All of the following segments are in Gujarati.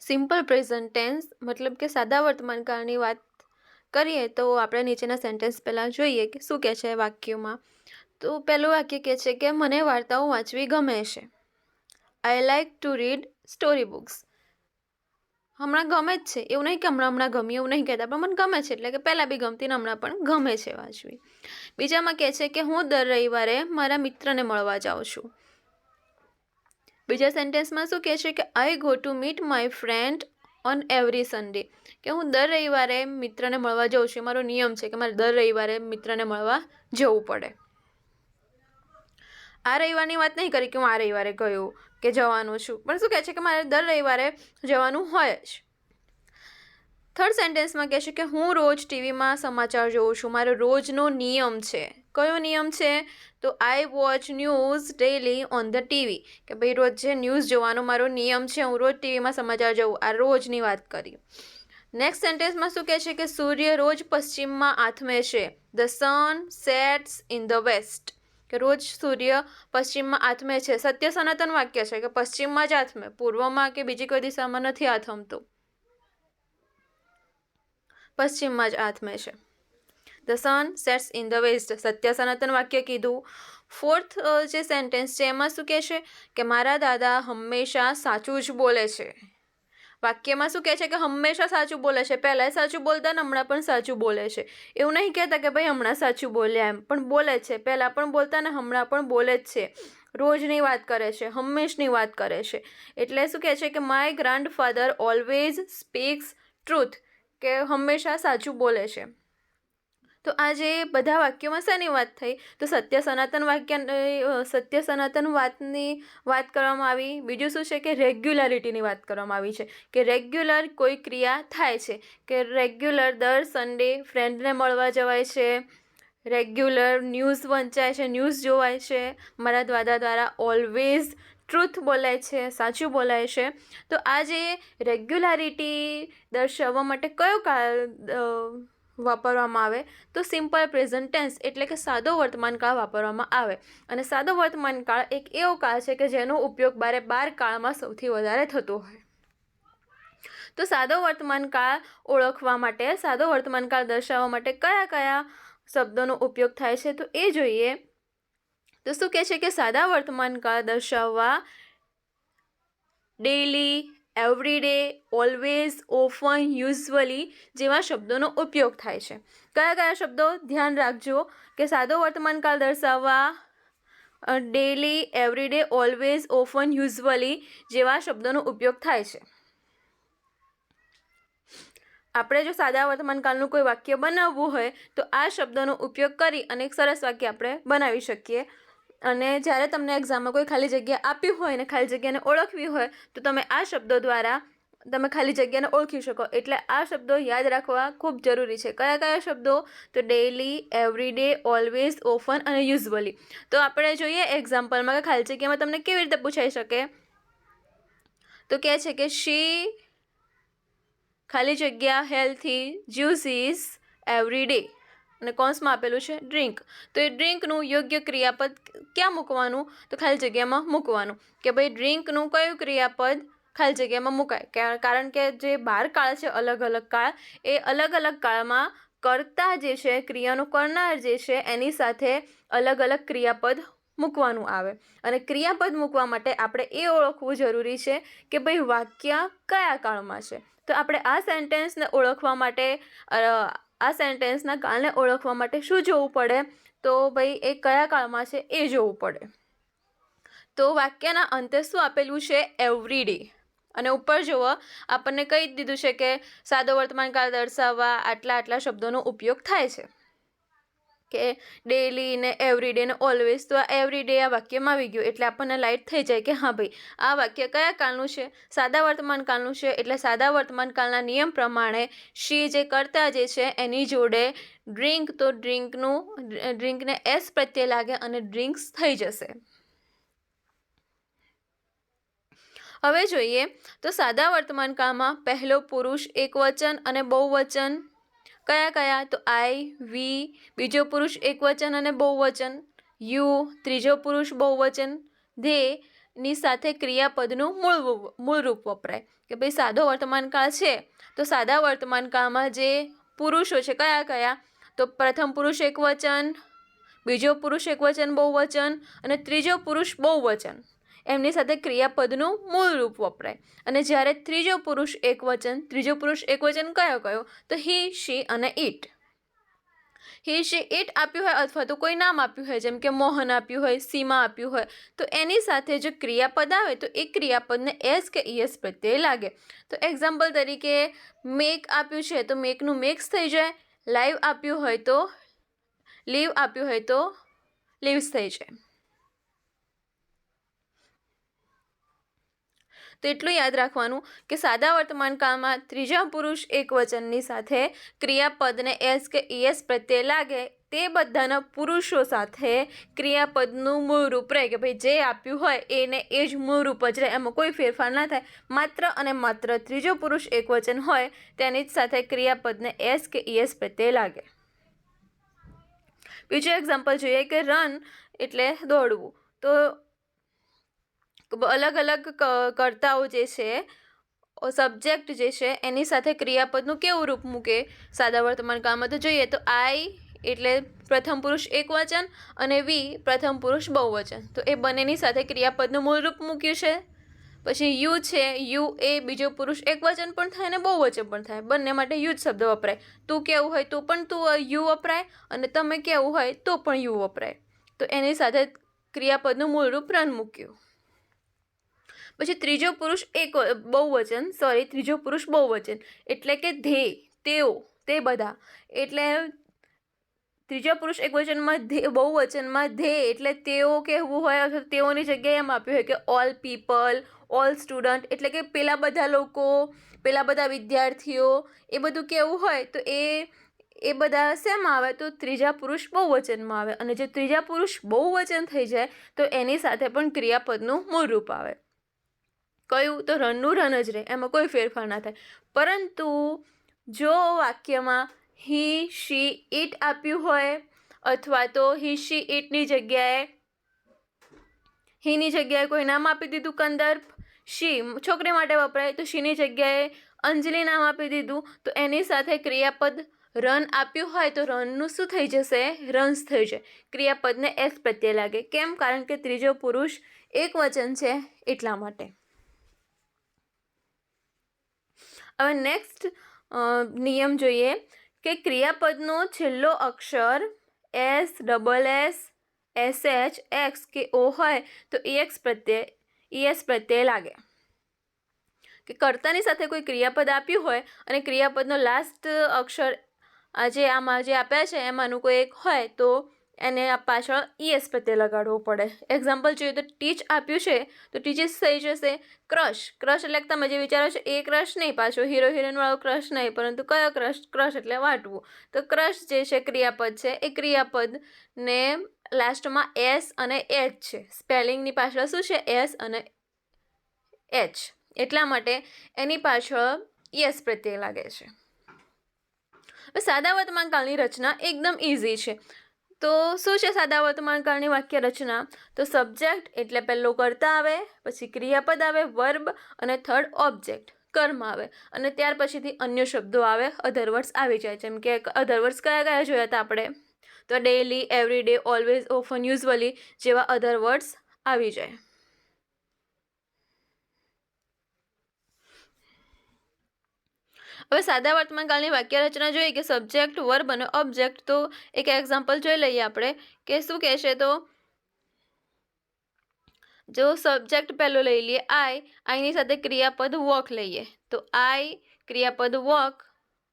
સિમ્પલ પ્રેઝન્ટ ટેન્સ મતલબ કે સાદા વર્તમાન કાળની વાત કરીએ તો આપણે નીચેના સેન્ટેન્સ પહેલાં જોઈએ કે શું કહે છે વાક્યોમાં. તો પહેલું વાક્ય કહે છે કે મને વાર્તાઓ વાંચવી ગમે છે. I like to read story books. હમણાં ગમે જ છે, એવું નહીં કે હમણાં ગમી એવું નહીં કહેતા, પણ મને ગમે છે એટલે કે પહેલાં બી ગમતી ને હમણાં પણ ગમે છે વાંચવી. બીજામાં કહે છે કે હું દર રવિવારે મારા મિત્રને મળવા જાઉં છું. બીજા સેન્ટેન્સમાં શું કહે છે કે I go to meet my friend on every Sunday, કે હું દર રવિવારે મિત્રને મળવા જાઉં છું. મારો નિયમ છે કે મારે દર રવિવારે મિત્રને મળવા જવું પડે. આ રવિવારની વાત નહીં કરી કે હું આ રવિવારે ગયો કે જવાનું છું, પણ શું કહે છે કે મારે દર રવિવારે જવાનું હોય જ. થર્ડ સેન્ટેન્સમાં કહે છે કે હું રોજ ટીવીમાં સમાચાર જોઉં છું. મારો રોજનો નિયમ છે. કયો નિયમ છે? તો આઈ watch news daily on the TV, કે ભાઈ રોજ જે ન્યૂઝ જોવાનો મારો નિયમ છે, હું રોજ ટીવીમાં સમાચાર જોઉં. આ રોજની વાત કરી. નેક્સ્ટ સેન્ટેન્સમાં શું કહે છે કે સૂર્ય રોજ પશ્ચિમમાં આથમે છે. The sun sets in the west, કે રોજ સૂર્ય પશ્ચિમમાં આથમે છે. સત્ય સનાતન વાક્ય છે કે પશ્ચિમમાં જ આથમે, પૂર્વમાં કે બીજી કોઈ દિશામાં નથી આથમતો, પશ્ચિમમાં જ આથમે છે. The sun sets in the west, સત્ય સનાતન વાક્ય કીધું. ફોર્થ જે સેન્ટેન્સ છે એમાં શું કહે છે કે મારા દાદા હંમેશા સાચું જ બોલે છે. વાક્યમાં શું કહે છે કે હંમેશા સાચું બોલે છે. પહેલાંય સાચું બોલતા ને હમણાં પણ સાચું બોલે છે. એવું નહીં કહેતા કે ભાઈ હમણાં સાચું બોલ્યા, એમ પણ બોલે છે. પહેલાં પણ બોલતા ને હમણાં પણ બોલે જ છે. રોજની વાત કરે છે, હંમેશની વાત કરે છે. એટલે શું કહે છે કે my grandfather always speaks truth, કે હંમેશા સાચું બોલે છે. તો આ જે બધા વાક્યોમાં શેની વાત થઈ? તો સત્ય સનાતન વાતની વાત કરવામાં આવી. બીજું શું છે કે રેગ્યુલારિટીની વાત કરવામાં આવી છે, કે રેગ્યુલર કોઈ ક્રિયા થાય છે, કે રેગ્યુલર દર સન્ડે ફ્રેન્ડને મળવા જવાય છે, રેગ્યુલર ન્યૂઝ વંચાય છે, ન્યૂઝ જોવાય છે. મારા દાદા દ્વારા ઓલવેઝ ટ્રુથ બોલાય છે, સાચું બોલાય છે. તો આ જે રેગ્યુલારિટી દર્શાવવા માટે કયો કાળ વાપરવામાં આવે? તો સિમ્પલ પ્રેઝન્ટ ટેન્સ એટલે કે સાદો વર્તમાન કાળ વાપરવામાં આવે. અને સાદો વર્તમાન કાળ એક એવો કાળ છે કે જેનો ઉપયોગ બાર કાળમાં સૌથી વધારે થતો હોય. તો સાદો વર્તમાન કાળ ઓળખવા માટે, સાદો વર્તમાન કાળ દર્શાવવા માટે કયા કયા શબ્દોનો ઉપયોગ થાય છે તો એ જોઈએ. તો શું કહે છે કે સાદા વર્તમાન કાળ દર્શાવવા daily, every day, always, often, usually જેવા શબ્દોનો ઉપયોગ થાય છે. કયા કયા શબ્દો? ધ્યાન રાખજો કે સાદો વર્તમાન કાળ દર્શાવવા daily, every day, always, often, usually જેવા શબ્દોનો ઉપયોગ થાય છે. આપણે જો સાદા વર્તમાન કાળનું કોઈ વાક્ય બનાવવું હોય તો આ શબ્દોનો ઉપયોગ કરી અને એક સરસ વાક્ય આપણે બનાવી શકીએ. અને જ્યારે તમને એક્ઝામમાં કોઈ ખાલી જગ્યા આપી હોય ને ખાલી જગ્યાને ઓળખવી હોય તો તમે આ શબ્દો દ્વારા તમે ખાલી જગ્યાને ઓળખી શકો. એટલે આ શબ્દો યાદ રાખવા ખૂબ જરૂરી છે. કયા કયા શબ્દો? તો ડેલી, એવરીડે, ઓલવેઝ, ઓફન અને યુઝવલી. તો આપણે જોઈએ એક્ઝામ્પલમાં કે ખાલી જગ્યામાં તમને કેવી રીતે પૂછાઈ શકે. તો કહે છે કે શી ખાલી જગ્યા હેલ્થી જ્યુસીસ એવરીડે, અને કૌંસમાં આપેલું છે ડ્રિંક. તો એ ડ્રિંકનું યોગ્ય ક્રિયાપદ ક્યાં મૂકવાનું? તો ખાલી જગ્યામાં મૂકવાનું. કે ભાઈ ડ્રિંકનું કયું ક્રિયાપદ ખાલી જગ્યામાં મુકાય? કારણ કે જે 12 કાળ છે, અલગ અલગ કાળ, એ અલગ અલગ કાળમાં કર્તા જે છે, ક્રિયાનું કરનાર જે છે, એની સાથે અલગ અલગ ક્રિયાપદ મૂકવાનું આવે. અને ક્રિયાપદ મૂકવા માટે આપણે એ ઓળખવું જરૂરી છે કે ભાઈ વાક્ય કયા કાળમાં છે. તો આપણે આ સેન્ટેન્સને ઓળખવા માટે, આ સેન્ટેન્સના કાળને ઓળખવા માટે શું જોવું પડે? તો ભાઈ એ કયા કાળમાં છે એ જોવું પડે. તો વાક્યના અંતે શું આપેલું છે? એવરીડે. અને ઉપર જુઓ આપણને કહી દીધું છે કે સાદો વર્તમાન કાળ દર્શાવવા આટલા શબ્દોનો ઉપયોગ થાય છે, કે ડેલી ને એવરીડે ને ઓલવેઝ. તો આ એવરીડે આ વાક્યમાં આવી ગયું એટલે આપણને લાઇટ થઈ જાય કે હા ભાઈ આ વાક્ય કયા કાળનું છે? સાદા વર્તમાન કાળનું છે. એટલે સાદા વર્તમાન કાળના નિયમ પ્રમાણે શી જે કર્તા જે છે એની જોડે ડ્રિંક, તો ડ્રિંકને એસ પ્રત્યે લાગે અને ડ્રિંક્સ થઈ જશે. હવે જોઈએ તો સાદા વર્તમાન કાળમાં પહેલો પુરુષ એકવચન અને બહુવચન કયા કયા? તો આઈ, વી બીજો પુરુષ એકવચન અને બહુવચન, યુ ત્રીજો પુરુષ બહુવચન, ધે ની સાથે ક્રિયાપદનું મૂળ રૂપ વપરાય કે ભાઈ સાદો વર્તમાનકાળ છે તો સાદા વર્તમાનકાળમાં જે પુરુષો છે કયા કયા તો પ્રથમ પુરુષ એકવચન, બીજો પુરુષ એકવચન બહુવચન અને ત્રીજો પુરુષ બહુવચન એમની સાથે ક્રિયાપદનું મૂળ રૂપ વપરાય. અને જ્યારે ત્રીજો પુરુષ એકવચન કયો તો હી, શી અને ઇટ. હી, શી, ઇટ આપ્યું હોય અથવા તો કોઈ નામ આપ્યું હોય જેમ કે મોહન આપ્યું હોય, સીમા આપ્યું હોય તો એની સાથે જો ક્રિયાપદ આવે તો એ ક્રિયાપદને એસ કે ઈએસ પ્રત્યે લાગે. તો એક્ઝામ્પલ તરીકે મેક આપ્યું છે તો મેકનું મેક્સ થઈ જાય, લાઈવ આપ્યું હોય તો લીવ આપ્યું હોય તો લીવ્સ થઈ જાય. તો એટલું યાદ રાખવાનું કે સાદા વર્તમાનકાળમાં ત્રીજા પુરુષ એકવચનની સાથે ક્રિયાપદને એસ કે ઈએસ પ્રત્યે લાગે તે બધાના પુરુષો સાથે ક્રિયાપદનું મૂળ રૂપ રહે કે ભાઈ જે આપ્યું હોય એને એ જ મૂળ રૂપ જ રહે, એમાં કોઈ ફેરફાર ના થાય. માત્ર અને માત્ર ત્રીજો પુરુષ એકવચન હોય તેની જ સાથે ક્રિયાપદને એસ કે ઈએસ પ્રત્યે લાગે. બીજું એક્ઝામ્પલ જોઈએ કે રન એટલે દોડવું. તો અલગ અલગ કર્તાઓ જે છે સબ્જેક્ટ જે છે એની સાથે ક્રિયાપદનું કેવું રૂપ મૂકે સાદા વર્તમાનકાળમાં તો જોઈએ તો આઈ એટલે પ્રથમ પુરુષ એકવચન અને વી પ્રથમ પુરુષ બહુવચન તો એ બંનેની સાથે ક્રિયાપદનું મૂળ રૂપ મૂક્યું છે. પછી યુ છે, યુ એ બીજો પુરુષ એકવચન પણ થાય અને બહુવચન પણ થાય, બંને માટે યુ જ શબ્દ વપરાય. તું કેવું હોય તો પણ તું યુ વપરાય અને તમે કેવું હોય તો પણ યુ વપરાય. તો એની સાથે ક્રિયાપદનું મૂળ રૂપ રન મૂક્યું. પછી ત્રીજો પુરુષ બહુવચન એટલે કે ધે, તેઓ, તે બધા. એટલે ત્રીજા પુરુષ એકવચનમાં બહુવચનમાં ધે એટલે તેઓ કહેવું હોય અથવા તેઓની જગ્યાએ એમ આપ્યું હોય કે ઓલ પીપલ, ઓલ સ્ટુડન્ટ એટલે કે પેલા બધા લોકો, પેલા બધા વિદ્યાર્થીઓ એ બધું કેવું હોય તો એ બધા શેમાં આવે તો ત્રીજા પુરુષ બહુવચનમાં આવે. અને જો ત્રીજા પુરુષ બહુવચન થઈ જાય તો એની સાથે પણ ક્રિયાપદનું મૂળ રૂપ આવે. કયું તો રનનું રન જ રહે, એમાં કોઈ ફેરફાર ના થાય. પરંતુ જો વાક્યમાં હી, શી, ઇટ આપ્યું હોય અથવા તો હી, શી, ઇટની જગ્યાએ હીની જગ્યાએ કોઈ નામ આપી દીધું કંદર્પ, શી છોકરી માટે વપરાય તો શીની જગ્યાએ અંજલિ નામ આપી દીધું તો એની સાથે ક્રિયાપદ રન આપ્યું હોય તો રનનું શું થઈ જશે રન્સ થઈ જાય. ક્રિયાપદને એસ પ્રત્યે લાગે. કેમ? કારણ કે ત્રીજો પુરુષ એકવચન છે એટલા માટે. હવે નેક્સ્ટ નિયમ જોઈએ કે ક્રિયાપદનો છેલ્લો અક્ષર S, double S, SH, X કે ઓ હોય તો ઈએસ પ્રત્યે લાગે. કે કર્તાની સાથે કોઈ ક્રિયાપદ આપ્યું હોય અને ક્રિયાપદનો લાસ્ટ અક્ષર આમાં જે આપ્યા છે એમાંનું કોઈ એક હોય તો એને પાછળ ઈએસ પ્રત્યે લગાડવો પડે. એક્ઝામ્પલ જોઈએ તો ટીચ આપ્યું છે તો ટીચીસ થઈ જશે. ક્રશ એટલે તમે જે વિચારો છો એ ક્રશ નહીં, પાછો હીરો હિરોઈનવાળો ક્રશ નહીં, પરંતુ કયો ક્રશ એટલે વાટવું. તો ક્રશ જે છે ક્રિયાપદ છે એ ક્રિયાપદને લાસ્ટમાં એસ અને એચ છે, સ્પેલિંગની પાછળ શું છે એસ અને એચ, એટલા માટે એની પાછળ યસ પ્રત્યે લાગે છે. સાદા વર્તમાનકાળની રચના એકદમ ઇઝી છે. તો શું છે સાદા વર્તમાનકાળની વાક્ય રચના? તો સબ્જેક્ટ એટલે પહેલો કર્તા આવે, પછી ક્રિયાપદ આવે વર્બ અને થર્ડ ઓબ્જેક્ટ કર્મ આવે અને ત્યાર પછીથી અન્ય શબ્દો આવે, અધર વર્ડ્સ આવી જાય. જેમ કે અધર વર્ડ્સ કયા જોયા હતા આપણે? તો daily, every day, always, often, usually જેવા અધર વર્ડ્સ આવી જાય. હવે સાદા વર્તમાનકાળની વાક્ય રચના જોઈએ કે સબ્જેક્ટ, વર્બ અને ઓબ્જેક્ટ. તો એક એક્ઝામ્પલ જોઈ લઈએ આપણે કે શું કહેશે. તો જો સબ્જેક્ટ પહેલો લઈ લઈએ આઈની સાથે ક્રિયાપદ વોક લઈએ તો આઈ ક્રિયાપદ વોક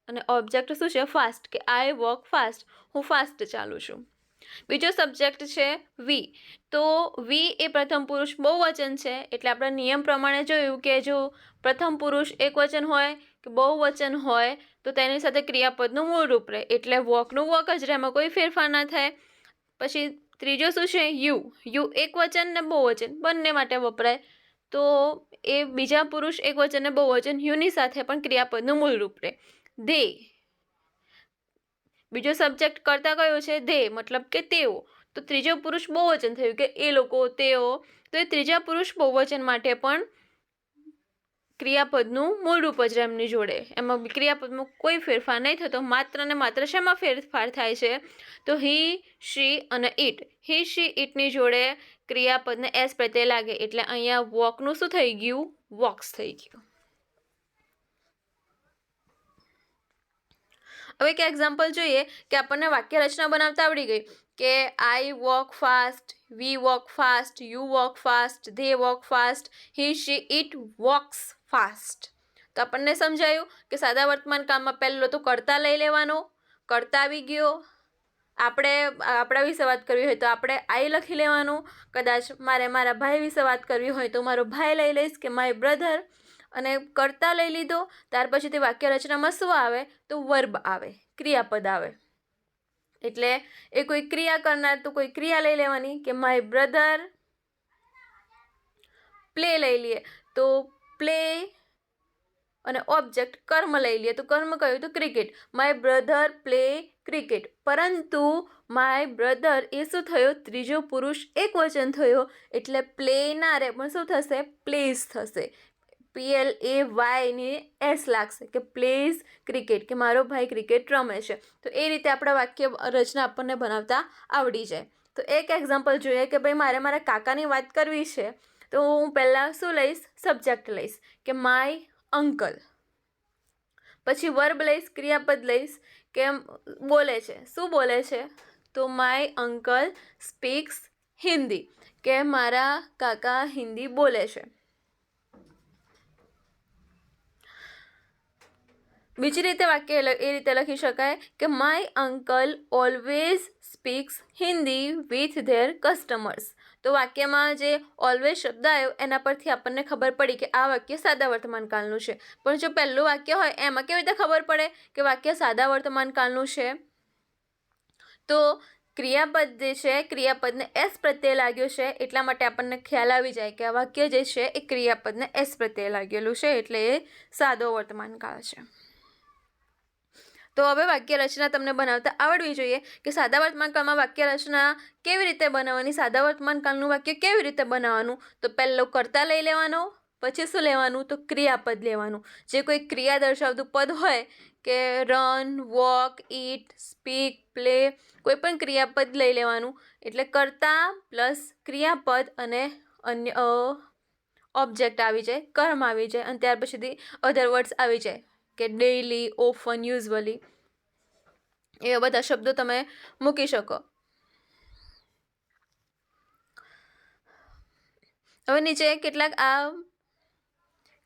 અને ઓબ્જેક્ટ શું છે ફાસ્ટ, કે આઈ વોક ફાસ્ટ, હું ફાસ્ટ ચાલું છું. બીજો સબ્જેક્ટ છે વી. તો વી એ પ્રથમ પુરુષ બહુવચન છે એટલે આપણે નિયમ પ્રમાણે જોયું કે જો પ્રથમ પુરુષ એકવચન હોય કે બહુવચન હોય તો તેની સાથે ક્રિયાપદનું મૂળ રૂપ રહે એટલે વોકનું વોક જ રહે, એમાં કોઈ ફેરફાર ના થાય. પછી ત્રીજો શું છે યુ એકવચન ને બહુવચન બંને માટે વપરાય તો એ બીજા પુરુષ એકવચન ને બહુવચન યુની સાથે પણ ક્રિયાપદનું મૂળ રૂપ રહે. ધે બીજો સબ્જેક્ટ કરતા કયો છે ધે, મતલબ કે તેઓ, તો ત્રીજો પુરુષ બહુવચન થયું કે એ લોકો, તેઓ. તો એ ત્રીજા પુરુષ બહુવચન માટે પણ ક્રિયાપદનું મૂળ રૂપ જ એમની જોડે, એમાં ક્રિયાપદમાં કોઈ ફેરફાર નહીં થતો. માત્ર ને માત્ર શેમાં ફેરફાર થાય છે? તો હી, શી અને ઇટ. હી, શી, ઇટની જોડે ક્રિયાપદને એસ પ્રત્યે લાગે એટલે અહીંયા વોકનું શું થઈ ગયું? વોક્સ થઈ ગયું. હવે એક એક્ઝામ્પલ જોઈએ કે આપણને વાક્ય રચના બનાવતા આવડી ગઈ કે I walk fast, we walk fast, you walk fast, they walk fast, he, she, it walks fast. તો આપણને સમજાયું કે સાદા વર્તમાન કામમાં પહેલો તો કર્તા લઈ લેવાનો, કર્તા આવી ગયો. આપણે આપણા વિશે વાત કરવી હોય તો આપણે આઈ લખી લેવાનું. કદાચ મારે મારા ભાઈ વિશે વાત કરવી હોય તો મારો ભાઈ લઈ લઈશ કે માય બ્રધર, અને કર્તા લઈ લીધો. ત્યાર પછી તે વાક્ય રચનામાં શું આવે? તો વર્બ આવે, ક્રિયાપદ આવે. એટલે એ કોઈ ક્રિયા કરનાર તો કોઈ ક્રિયા લઈ લેવાની કે માય બ્રધર પ્લે લઈ લઈએ તો પ્લે, અને ઓબ્જેક્ટ કર્મ લઈ લઈએ તો કર્મ કયું? તો cricket. My brother play cricket. પરંતુ માય બ્રધર એ શું થયો? ત્રીજો પુરુષ એક વચન થયો એટલે પ્લે ના રે પણ શું થશે? પ્લેઝ થશે. PLAYની એસ લાગશે કે પ્લેઝ ક્રિકેટ, કે મારો ભાઈ ક્રિકેટ રમે છે. તો એ રીતે આપણા વાક્ય રચના આપણને બનાવતા આવડી જાય. તો એક એક્ઝામ્પલ જોઈએ કે ભાઈ મારે મારા કાકાની વાત કરવી છે તો હું પહેલાં શું લઈશ? સબ્જેક્ટ લઈશ કે માય અંકલ. પછી વર્બ લઈશ, ક્રિયાપદ લઈશ કે બોલે છે. શું બોલે છે? તો માય અંકલ સ્પીક્સ હિન્દી, કે મારા કાકા હિન્દી બોલે છે. બીજી રીતે વાક્ય એ રીતે લખી શકાય કે my uncle always speaks Hindi with their customers. તો વાક્યમાં જે ઓલવેઝ શબ્દ આવ્યો એના પરથી આપણને ખબર પડી કે આ વાક્ય સાદા વર્તમાન કાળનું છે. પણ જો પહેલું વાક્ય હોય એમાં કેવી રીતે ખબર પડે કે વાક્ય સાદા વર્તમાન કાળનું છે? તો ક્રિયાપદ જે છે, ક્રિયાપદને એસ પ્રત્યે લાગ્યો છે એટલા માટે આપણને ખ્યાલ આવી જાય કે આ વાક્ય જે છે એ ક્રિયાપદને એસ પ્રત્યે લાગેલું છે એટલે એ સાદો વર્તમાન કાળ છે. તો હવે વાક્ય રચના તમને બનાવતા આવડવી જોઈએ કે સાદા વર્તમાન કાળમાં વાક્ય રચના કેવી રીતે બનાવવાની, સાદા વર્તમાન કાળનું વાક્ય કેવી રીતે બનાવવાનું. તો પહેલો કર્તા લઈ લેવાનો, પછી શું લેવાનું? તો ક્રિયાપદ લેવાનું. જે કોઈ ક્રિયા દર્શાવતું પદ હોય કે run, walk, it, speak, play, કોઈ પણ ક્રિયાપદ લઈ લેવાનું. એટલે કર્તા પ્લસ ક્રિયાપદ અને અન્ય ઓબ્જેક્ટ આવી જાય, કર્મ આવી જાય, અને ત્યાર પછીથી અધર વર્ડ્સ આવી જાય કે ડેઇલી, ઓફન, યુઝવલી, એવા બધા શબ્દો તમે મૂકી શકો. હવે નીચે કેટલાક આ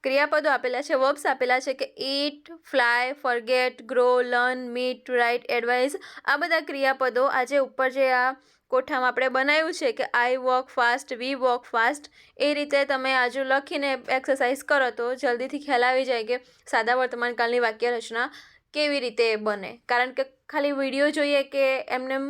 ક્રિયાપદો આપેલા છે, વર્બ્સ આપેલા છે કે eat, fly, forget, grow, learn, meet, write, advise. આ બધા ક્રિયાપદો આજે ઉપર જે આ કોઠામાં આપણે બનાવ્યું છે કે I walk fast, we walk fast, એ રીતે તમે આજુ લખીને એક્સરસાઇઝ કરો તો જલ્દીથી ખ્યાલ આવી જાય કે સાદા વર્તમાન કાળની વાક્ય રચના કેવી રીતે બને. કારણ કે ખાલી વિડીયો જોઈએ કે એમને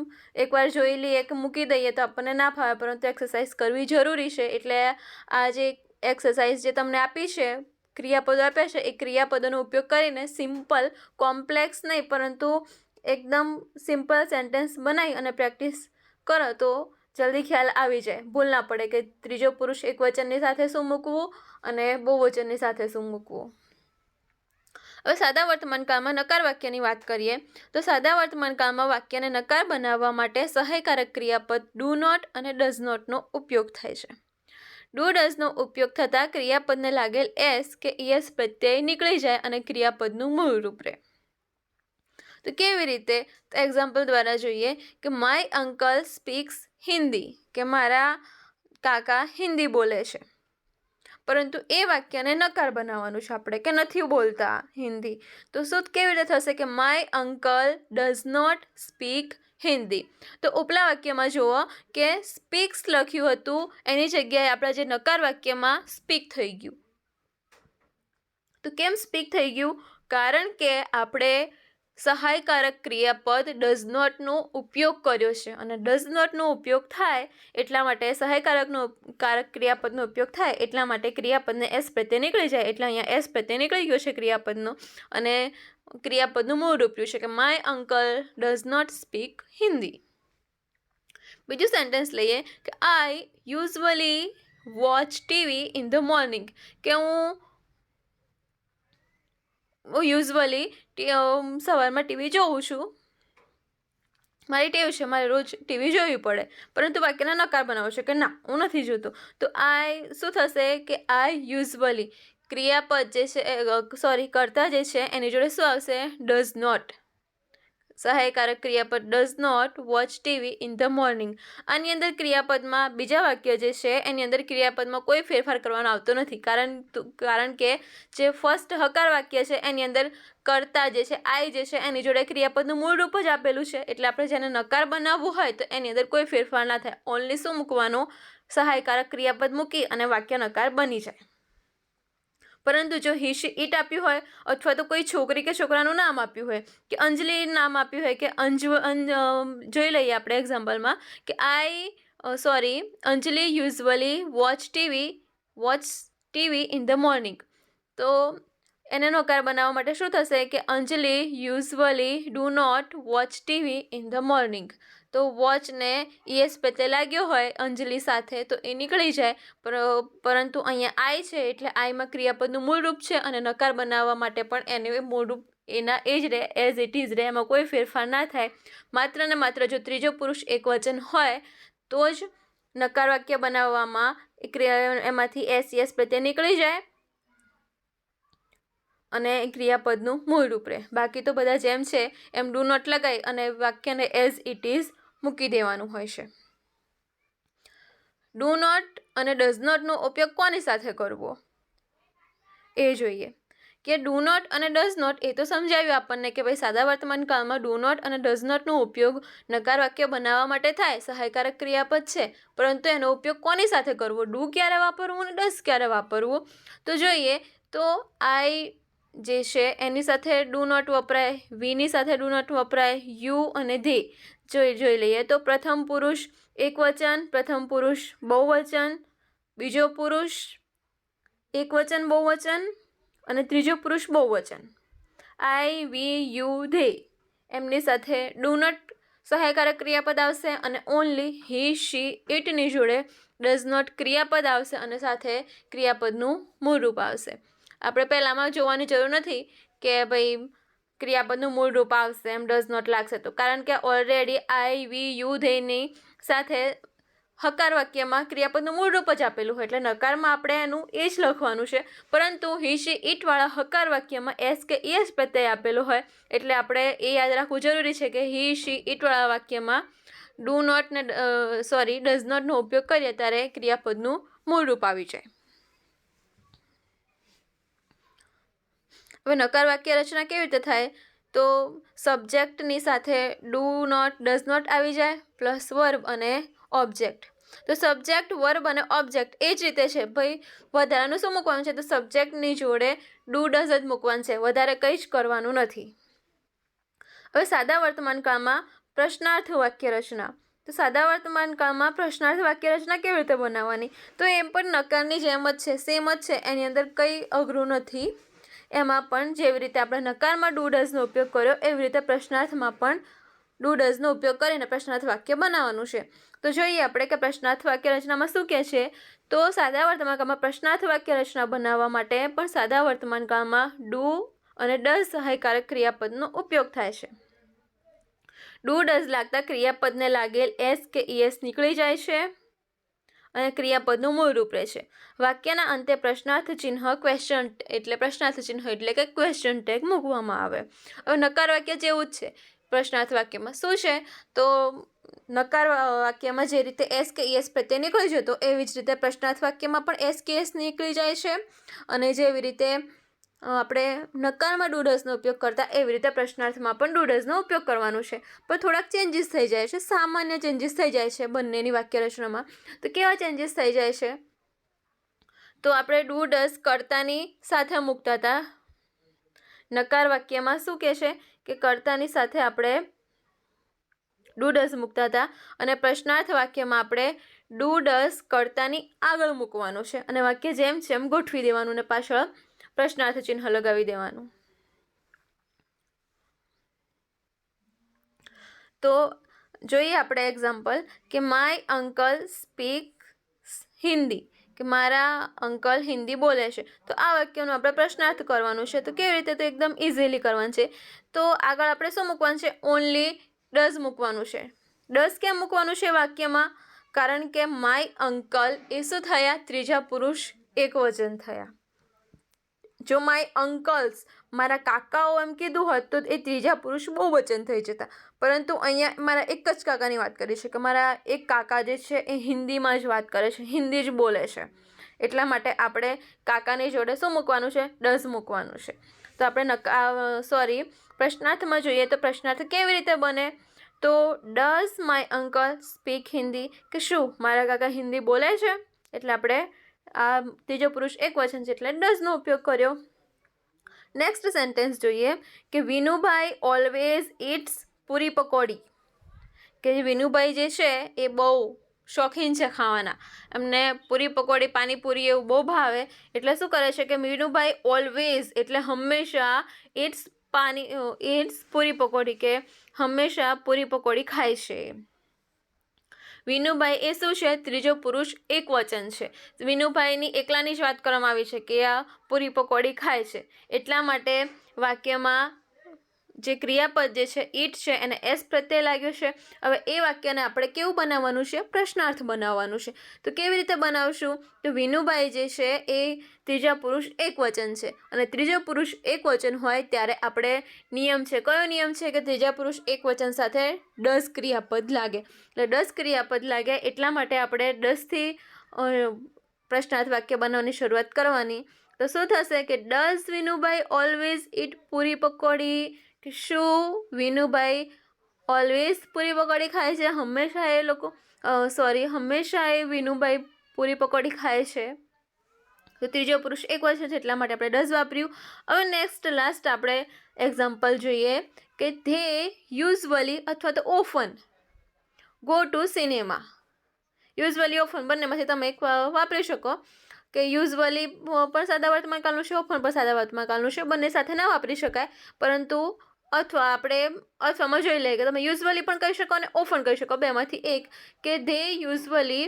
એકવાર જોઈ લઈએ કે મૂકી દઈએ તો આપણને ના ફાવે, પરંતુ એક્સરસાઇઝ કરવી જરૂરી છે. એટલે આ જે એક્સરસાઇઝ જે તમને આપી છે, ક્રિયાપદો આપ્યા છે, એ ક્રિયાપદોનો ઉપયોગ કરીને સિમ્પલ, કોમ્પ્લેક્સ નહીં પરંતુ એકદમ સિમ્પલ સેન્ટેન્સ બનાવી અને પ્રેક્ટિસ કરો તો જલ્દી ખ્યાલ આવી જાય, ભૂલ ના પડે કે ત્રીજો પુરુષ એક વચનની સાથે શું મૂકવું અને બહુવચનની સાથે શું મૂકવું. હવે સાદા વર્તમાન કાળમાં નકાર વાક્યની વાત કરીએ તો સાદા વર્તમાન કાળમાં વાક્યને નકાર બનાવવા માટે સહાયકારક ક્રિયાપદ ડુ નોટ અને ડઝ નોટનો ઉપયોગ થાય છે. ડુ ડઝનો ઉપયોગ થતાં ક્રિયાપદને લાગેલ એસ કે ઈએસ પ્રત્યય નીકળી જાય અને ક્રિયાપદનું મૂળ રૂપ રહે. તો કેવી રીતે? તો એક્ઝામ્પલ દ્વારા જોઈએ કે માય અંકલ સ્પીક્સ હિન્દી, કે મારા કાકા હિન્દી બોલે છે. પરંતુ એ વાક્યને નકાર બનાવવાનું છે આપણે કે નથી બોલતા હિન્દી. તો શું કેવી રીતે થશે કે my uncle does not speak Hindi. તો ઉપલા વાક્યમાં જુઓ કે સ્પીક્સ લખ્યું હતું એની જગ્યાએ આપણા જે નકાર વાક્યમાં સ્પીક થઈ ગયું. તો કેમ સ્પીક થઈ ગયું? કારણ કે આપણે સહાયકારક ક્રિયાપદ ડઝ નોટનો ઉપયોગ કર્યો છે, અને ડઝ નોટનો ઉપયોગ થાય એટલા માટે સહાયકારક ક્રિયાપદનો ઉપયોગ થાય એટલા માટે ક્રિયાપદને એસ પ્રત્યે નીકળી જાય. એટલે અહીંયા એસ પ્રત્યે નીકળી ગયો છે ક્રિયાપદનો, અને ક્રિયાપદનું મૂળ રૂપ રહ્યું છે કે my uncle does not speak Hindi. બીજું સેન્ટેન્સ લઈએ કે I usually watch TV in the morning, કે હું યુઝવલી સવારમાં ટીવી જોઉં છું, મારી ટેવ છે, મારે રોજ ટીવી જોવી પડે. પરંતુ વાક્યને નકાર બનાવો છે કે ના, હું નથી જોતો. તો આઈ શું થશે કે આઈ યુઝવલી ક્રિયાપદ જે છે કર્તા જે છે એની જોડે શું આવશે? Does not. સહાયકારક ક્રિયાપદ does not watch TV in the morning. આની અંદર ક્રિયાપદમાં બીજા વાક્ય જે છે એની અંદર ક્રિયાપદમાં કોઈ ફેરફાર કરવાનો આવતો નથી, કારણ કે જે ફર્સ્ટ હકાર વાક્ય છે એની અંદર કર્તા જે છે આઈ જે છે એની જોડે ક્રિયાપદનું મૂળ રૂપ જ આપેલું છે. એટલે આપણે જેને નકાર બનાવવું હોય તો એની અંદર કોઈ ફેરફાર ના થાય. ઓનલી શું મૂકવાનું? સહાયકારક ક્રિયાપદ મૂકી અને વાક્ય નકાર બની જાય. પરંતુ જો હી શી ઇટ આપ્યું હોય અથવા તો કોઈ છોકરી કે છોકરાનું નામ આપ્યું હોય કે અંજલિ નામ આપ્યું હોય કે જોઈ લઈએ આપણે એક્ઝામ્પલમાં કે Anjali usually watch TV in the morning. તો એને નકાર બનાવવા માટે શું થશે કે Anjali usually do not watch TV in the morning. તો વોચને ઈએસ પ્રત્યે લાગ્યો હોય અંજલિ સાથે તો એ નીકળી જાય. પરંતુ અહીંયા આઈ છે એટલે આઈમાં ક્રિયાપદનું મૂળ રૂપ છે અને નકાર બનાવવા માટે પણ એને મૂળ રૂપ એના એ જ રહે, એઝ ઇટ ઇઝ રહે, એમાં કોઈ ફેરફાર ના થાય. માત્ર ને માત્ર જો ત્રીજો પુરુષ એકવચન હોય તો જ નકાર વાક્ય બનાવવામાં એમાંથી એસ પ્રત્યે નીકળી જાય અને ક્રિયાપદનું મૂળ રૂપ રહે. બાકી તો બધા જેમ છે એમ ડુ નોટ લગાવી અને વાક્યને એઝ ઇટ ઇઝ મૂકી દેવાનું હોય છે. ડુ નોટ અને ડઝ નોટનો ઉપયોગ કોની સાથે કરવો એ જોઈએ. કે ડુ નોટ અને ડઝ નોટ એ તો સમજાવ્યું આપણને કે ભાઈ સાદા વર્તમાન કાળમાં ડુ નોટ અને ડઝ નોટનો ઉપયોગ નકાર વાક્ય બનાવવા માટે થાય, સહાયકારક ક્રિયાપદ છે. પરંતુ એનો ઉપયોગ કોની સાથે કરવો? ડુ ક્યારે વાપરવું અને ડઝ ક્યારે વાપરવું? તો જોઈએ તો આઈ જે છે એની સાથે ડુ નોટ વપરાય, વીની સાથે ડુ નોટ વપરાય, યુ અને ધે જોઈ લઈએ તો પ્રથમ પુરુષ એકવચન, પ્રથમ પુરુષ બહુવચન, બીજો પુરુષ એકવચન બહુવચન અને ત્રીજો પુરુષ બહુવચન. આઈ, વી, યુ, ધે એમની સાથે ડુ નોટ સહાયકારક ક્રિયાપદ આવશે અને ઓનલી હી શી ઇટની જોડે ડઝ નોટ ક્રિયાપદ આવશે અને સાથે ક્રિયાપદનું મૂળ રૂપ આવશે. આપણે પહેલાંમાં જોવાની જરૂર નથી કે ભાઈ ક્રિયાપદનું મૂળ રૂપ આવશે એમ ડઝ નોટ લાગશે તો, કારણ કે ઓલરેડી આઈ, વી, યુ, ધેની સાથે હકાર વાક્યમાં ક્રિયાપદનું મૂળ રૂપ જ આપેલું હોય એટલે નકારમાં આપણે એનું એ જ લખવાનું છે. પરંતુ હી શી ઇટવાળા હકાર વાક્યમાં એસ કે ઈએસ પ્રત્યય આપેલો હોય એટલે આપણે એ યાદ રાખવું જરૂરી છે કે હી શી ઇટવાળા વાક્યમાં ડઝ નોટનો ઉપયોગ કરીએ ત્યારે ક્રિયાપદનું મૂળ રૂપ આવી જાય. હવે નકાર વાક્ય રચના કેવી રીતે થાય? તો સબ્જેક્ટની સાથે ડુ નોટ ડઝ નોટ આવી જાય પ્લસ વર્બ અને ઓબ્જેક્ટ. તો સબ્જેક્ટ, વર્બ અને ઓબ્જેક્ટ એ જ રીતે છે ભાઈ. વધારાનું શું મૂકવાનું છે? તો સબ્જેક્ટની જોડે ડુ ડઝ જ મૂકવાનું છે, વધારે કંઈ જ કરવાનું નથી. હવે સાદા વર્તમાન કાળમાં પ્રશ્નાર્થ વાક્ય રચના. તો સાદા વર્તમાન કાળમાં પ્રશ્નાર્થ વાક્ય રચના કેવી રીતે બનાવવાની? તો એમ પણ નકારની જેમ જ છે, સેમ જ છે, એની અંદર કંઈ અઘરું નથી. એમાં પણ જેવી રીતે આપણે નકારમાં ડુ ડઝનો ઉપયોગ કર્યો એવી રીતે પ્રશ્નાર્થમાં પણ ડુ ડઝનો ઉપયોગ કરીને પ્રશ્નાર્થ વાક્ય બનાવવાનું છે. તો જોઈએ આપણે કે પ્રશ્નાર્થ વાક્ય રચનામાં શું કહે છે. તો સાદા વર્તમાન કાળમાં પ્રશ્નાર્થ વાક્ય રચના બનાવવા માટે પણ સાદા વર્તમાન કાળમાં ડુ અને ડઝ સહાયકારક ક્રિયાપદનો ઉપયોગ થાય છે. ડુ ડઝ લાગતા ક્રિયાપદને લાગેલ એસ કે ઈએસ નીકળી જાય છે અને ક્રિયાપદનું મૂળ રૂપ રહે છે. વાક્યના અંતે પ્રશ્નાર્થ ચિહ્ન એટલે કે ક્વેશ્ચન ટેગ મૂકવામાં આવે. હવે નકાર વાક્ય જેવું જ છે. પ્રશ્નાર્થ વાક્યમાં શું છે? તો નકાર વાક્યમાં જે રીતે એસ કે ઈએસ પ્રત્યે નીકળી જતો એવી જ રીતે પ્રશ્નાર્થ વાક્યમાં પણ એસ કે ઈએસ નીકળી જાય છે અને જેવી રીતે આપણે નકારમાં ડુ ડઝનો ઉપયોગ કરતા એવી રીતે પ્રશ્નાર્થમાં પણ ડુ ડઝનો ઉપયોગ કરવાનો છે. પણ થોડાક ચેન્જીસ થઈ જાય છે, સામાન્ય ચેન્જીસ થઈ જાય છે બંનેની વાક્ય રચનામાં. તો કેવા ચેન્જીસ થઈ જાય છે? તો આપણે ડુ ડઝ કર્તાની સાથે મૂકતા હતા. નકાર વાક્યમાં શું કહે છે કે કર્તાની સાથે આપણે ડુ ડઝ મૂકતા હતા અને પ્રશ્નાર્થ વાક્યમાં આપણે ડુ ડઝ કર્તાની આગળ મૂકવાનું છે અને વાક્ય જેમ છે એમ ગોઠવી દેવાનું ને પાછળ પ્રશ્નાર્થ ચિહ્ન લગાવી દેવાનું. તો જોઈએ આપણે એક્ઝામ્પલ કે માય અંકલ સ્પીક્સ હિન્દી, કે મારા અંકલ હિન્દી બોલે છે. તો આ વાક્યનું આપણે પ્રશ્નાર્થ કરવાનું છે. તો કેવી રીતે? તો એકદમ ઇઝીલી કરવાનું છે. તો આગળ આપણે શું મૂકવાનું છે? ઓનલી ડઝ મૂકવાનું છે. ડઝ કેમ મૂકવાનું છે વાક્યમાં? કારણ કે માય અંકલ એ શું થયા? ત્રીજા પુરુષ એકવચન થયા. જો માય અંકલ્સ મારા કાકાઓ એમ કીધું હોત તો એ ત્રીજા પુરુષ બહુવચન થઈ જતા. પરંતુ અહીંયા મારા એક જ કાકાની વાત કરી છે કે મારા એક કાકા જે છે એ હિન્દીમાં જ વાત કરે છે, હિન્દી જ બોલે છે. એટલા માટે આપણે કાકાની જોડે શું મૂકવાનું છે? ડઝ મૂકવાનું છે. તો આપણે પ્રશ્નાર્થમાં જોઈએ તો પ્રશ્નાર્થ કેવી રીતે બને? તો does my uncle speak Hindi, કે શું મારા કાકા હિન્દી બોલે છે? એટલે આપણે આ ત્રીજો પુરુષ એકવચન છે એટલે ડઝનો ઉપયોગ કર્યો. નેક્સ્ટ સેન્ટેન્સ જોઈએ કે વિનુભાઈ ઓલવેઝ ઇટ્સ પૂરી પકોડી, કે વિનુભાઈ જે છે એ બહુ શોખીન છે ખાવાના, એમને પૂરી પકોડી પાણીપુરી એવું બહુ ભાવે. એટલે શું કરે છે કે વિનુભાઈ ઓલવેઝ એટલે હંમેશા ઇટ્સ પૂરી પકોડી, કે હંમેશા પૂરી પકોડી ખાય છે. વિનુભાઈ એ શું છે? ત્રીજો પુરુષ એકવચન છે. વિનુભાઈની એકલાની જ વાત કરવામાં આવી છે કે આ પૂરી પકોડી ખાય છે. એટલા માટે વાક્યમાં જે ક્રિયાપદ જે છે ઈટ છે એને એસ પ્રત્યય લાગ્યો છે. હવે એ વાક્યને આપણે કેવું બનાવવાનું છે? પ્રશ્નાર્થ બનાવવાનું છે. તો કેવી રીતે બનાવશું? તો વિનુભાઈ જે છે એ ત્રીજા પુરુષ એકવચન છે, અને ત્રીજો પુરુષ એકવચન હોય ત્યારે આપણે નિયમ છે. કયો નિયમ છે? કે ત્રીજા પુરુષ એકવચન સાથે ડઝ ક્રિયાપદ લાગે. એટલે ડઝ ક્રિયાપદ લાગે એટલા માટે આપણે ડઝથી પ્રશ્નાર્થ વાક્ય બનાવવાની શરૂઆત કરવાની. તો શું થશે કે ડઝ વિનુભાઈ ઓલવેઝ ઇટ પૂરી પકોડી, કે શું વિનુભાઈ ઓલવેઝ પૂરી પકોડી ખાય છે? હંમેશા એ વિનુભાઈ પૂરી પકોડી ખાય છે. તો ત્રીજો પુરુષ એકવચન છે એટલા માટે આપણે ડઝ વાપર્યું. હવે લાસ્ટ આપણે એક્ઝામ્પલ જોઈએ કે ધે યુઝવલી અથવા તો often go to cinema. Usually often બંનેમાંથી તમે એક વાપરી શકો, કે યુઝવલી પણ સાદા વર્તમાન કાળનું છે, ઓફન પણ સાદા વર્તમાન કાળનું છે. બંને સાથે ના વાપરી શકાય, પરંતુ અથવામાં જોઈ લઈએ કે તમે યુઝવલી પણ કહી શકો અને ઓફન કહી શકો, બેમાંથી એક. કે they usually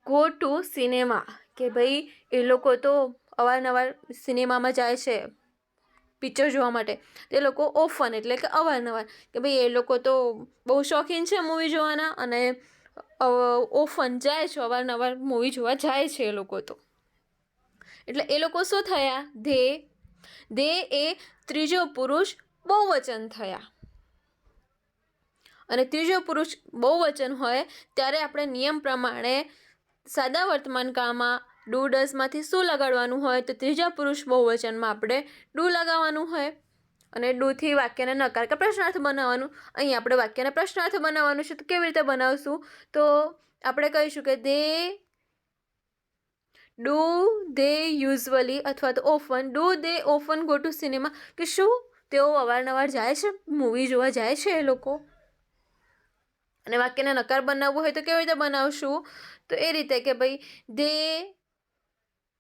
go to cinema, કે ભાઈ એ લોકો તો અવારનવાર સિનેમામાં જાય છે પિક્ચર જોવા માટે. તે લોકો ઓફન એટલે કે અવારનવાર, કે ભાઈ એ લોકો તો બહુ શોખીન છે મૂવી જોવાના અને ઓફન જાય છે, અવારનવાર મૂવી જોવા જાય છે એ લોકો તો. એટલે એ લોકો શું થયા? ધે એ ત્રીજો પુરુષ બહુવચન થયા. અને ત્રીજો પુરુષ બહુવચન હોય ત્યારે આપણે નિયમ પ્રમાણે સાદા વર્તમાન કાળમાં ડુ ડઝમાંથી શું લગાડવાનું હોય? તો ત્રીજા પુરુષ બહુવચનમાં આપણે ડુ લગાવવાનું હોય, અને ડુથી વાક્યને નકાર કે પ્રશ્નાર્થ બનાવવાનું. અહીં આપણે વાક્યને પ્રશ્નાર્થ બનાવવાનું છે. તો કેવી રીતે બનાવશું? તો આપણે કહીશું કે દે યુઝવલી અથવા તો ઓફન ગો ટુ સિનેમા, કે શું તેઓ અવારનવાર જાય છે મૂવી જોવા જાય છે એ લોકો. અને વાક્યને નકાર બનાવવું હોય તો કેવી રીતે બનાવશું? તો એ રીતે કે ભાઈ they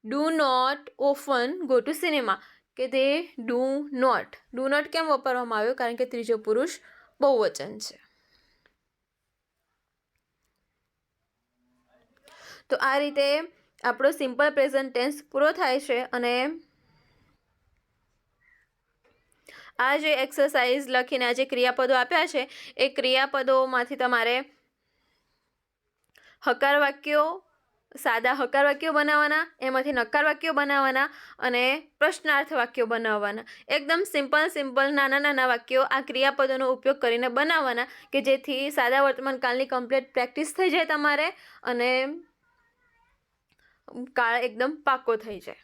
do not often go to cinema, કે દે ડુ નોટ કેમ વાપરવામાં આવ્યો? કારણ કે ત્રીજો પુરુષ બહુવચન છે. તો આ રીતે આપણો સિમ્પલ પ્રેઝન્ટ ટેન્સ પૂરો થાય છે. અને આ જે એક્સરસાઇઝ લખીને આ જે ક્રિયાપદો આપ્યા છે એ ક્રિયાપદોમાંથી તમારે સાદા હકાર વાક્યો બનાવવાના, એમાંથી નકાર વાક્યો બનાવવાના અને પ્રશ્નાર્થ વાક્યો બનાવવાના. એકદમ સિમ્પલ નાના વાક્યો આ ક્રિયાપદોનો ઉપયોગ કરીને બનાવવાના, કે જેથી સાદા વર્તમાન કાળની કમ્પ્લીટ પ્રેક્ટિસ થઈ જાય તમારે અને કાળ એકદમ પાકો થઈ જાય.